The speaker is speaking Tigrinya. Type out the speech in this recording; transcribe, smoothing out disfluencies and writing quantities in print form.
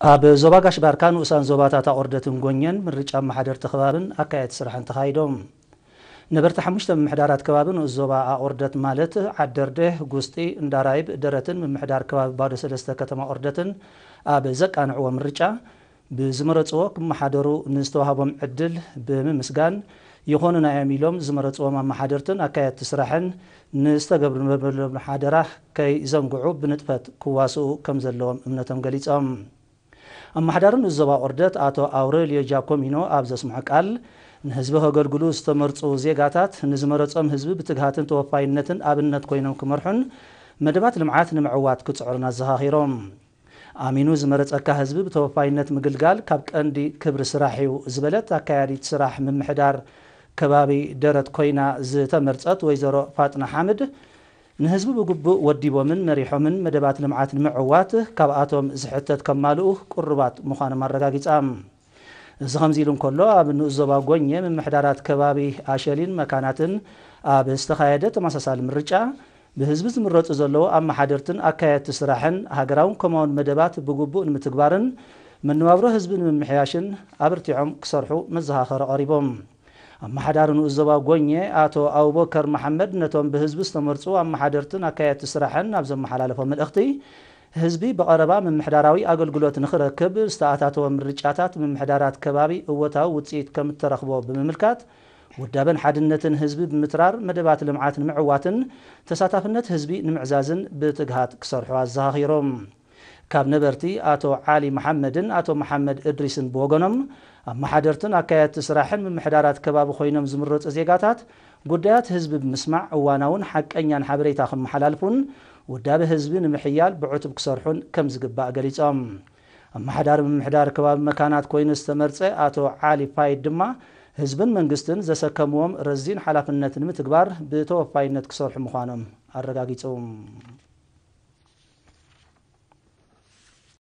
ኣብ ዞባ ጋሽ ባርካን ውሳን ዞባታት ኣቆርደትን ጎኘን ምርጫ ማሕደር ተኸባብን ኣካየት ስራሕን ተኻይዶም ነበርተ 5 ምምሕዳራት ከባብን ዞባ ኣቆርደት ማለት ዓደርደህ ጉስጢ እንዳራይብ ደረትን ምምሕዳር ከባቢ ባዶ ሰለስተ ከተማ ኦርደትን ኣብ ዘቃንዕዎ ምርጫ ብዝመረጽዎ ክመሓደሩ ንዝተዋሃቦም ዕድል ብምስጋን ይኾኑና እዮም ኢሎም ዝመረጽዎም ኣመሓደርትን ኣካየት ስራሕን ንዝተገብሩ ሓደራ ከይ ዘንግዑ ብንጥፈት ክዋስኡ ከም ዘለዎም እምነቶም ገሊጾም ኣመሓዳርን ዞባ ኦርደት አቶ አውሬልዮ ጃኮሚኖ ኣብ ዘስምዑ ቃል ንህዝቢ ከገልግሉ ዝተመርጹ ዜጋታት ንዝመረጾም ህዝቢ ብትግሃትን ተወፋይነትን ኣብነት ኮይኖም ክመርሑን መደባት ልምዓት ንምዕዋት ክጽዕሩና ዘኻኺሮም ኣሚኑ ዝመረጸካ ህዝቢ ብተወፋይነት ምግልጋል ካብ ቀንዲ ክብሪ ስራሕ እዩ ዝበለት ኣካያዲት ስራሕ ምምሕዳር ከባቢ ደረት ኮይና ዝተመርጸት ወይዘሮ ፋጥና ሓምድ ንህዝቢ ብግቡእ ወዲቦምን መሪሖምን መደባት ልምዓት ንምዕዋት ካብኣቶም ዝሕተት ከማልኡ ቁርባት ምዃኖም ኣረጋጊጾም እዚ ከምዚ ኢሉ እንከሎ ኣብ ንዞባ ጎኘ ምምሕዳራት ከባቢ ኣሸሊን መካናትን ኣብ ዝተኻየደ ተመሳሳሊ ምርጫ ብህዝቢ ዝምረጹ ዘለዉ ኣመሓደርትን ኣካየት ስራሕን ሃገራውን ከምኡውን መደባት ብግቡእ ንምትግባርን መነባብሮ ህዝቢ ንምምሕያሽን ኣበርቲዖም ክሰርሑ መዘኻኸሪ ቀሪቦም ኣመሓዳርን ዞባ ጎኘ አቶ አቡበከር መሐመድ ነቶም ብህዝቢ ዝተመርጹ ኣመሓደርትን ኣካየት ስራሕን ኣብ ዘመሓላለፎ መልእኽቲ ህዝቢ በቀረባ ምምሕዳራዊ ኣገልግሎት ንኽረክብ ዝተኣታተወ ምርጫታት ምምሕዳራት ከባቢ እወታዊ ውፅኢት ከም ተረኽቦ ብምምልካት ውዳበን ሓድነትን ህዝቢ ብምትራር መደባት ልምዓት ንምዕዋትን ተሳታፍነት ህዝቢ ንምዕዛዝን ብትግሃት ክሰርሑ ኣዘኻኺሮም ካብ ነበርቲ አቶ ዓሊ መሐመድን አቶ መሐመድ እድሪስን ብወገኖም ኣመሓደርትን ኣካየት ስራሕን ምምሕዳራት ከባቢ ኮይኖም ዝምረጹ ዜጋታት ጉዳያት ህዝቢ ብምስማዕ እዋናውን ሓቀኛን ሓበሬታ ክመሓላልፉን ውዳበ ህዝቢ ንምሕያል ብዕቱብ ክሰርሑን ከም ዝግባእ ገሊጾም ኣመሓዳር ምምሕዳር ከባቢ መካናት ኮይኑ ዝተመርጸ አቶ ዓሊ ፋይድ ድማ ህዝብን መንግስትን ዘሰከምዎም ረዚን ሓላፍነት ንምትግባር ብተወፋይነት ክሰርሑ ምዃኖም ኣረጋጊጾም